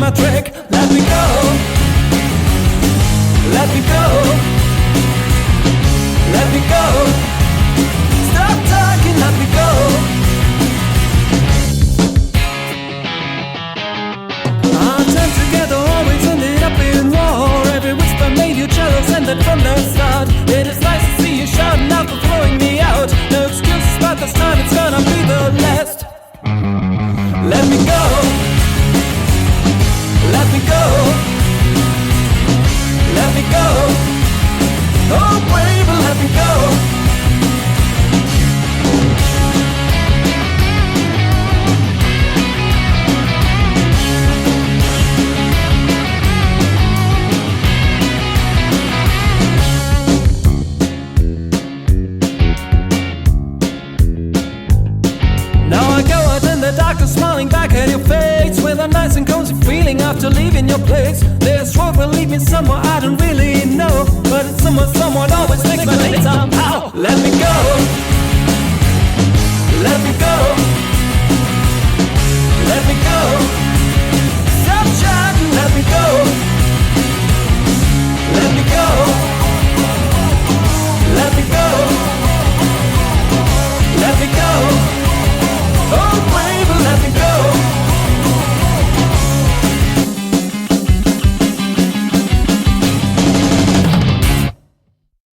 my trick. Let me go. Let me go. Let me go. Stop talking, let me go. Our attempts together always ended up in war. Every whisper made you jealous, and that from the start. It is nice to see you shouting out for throwing me out. No excuses, but this time it's gonna be the last. Let me go. Let me go. Let me go. Oh baby, let me go. Now I go out in the darkness, smiling back at your face with a nice and cozy feeling after leaving your place. This road will lead me somewhere I don't really know, but it's somewhere someone always takes my name somehow. Let me go. Let me go.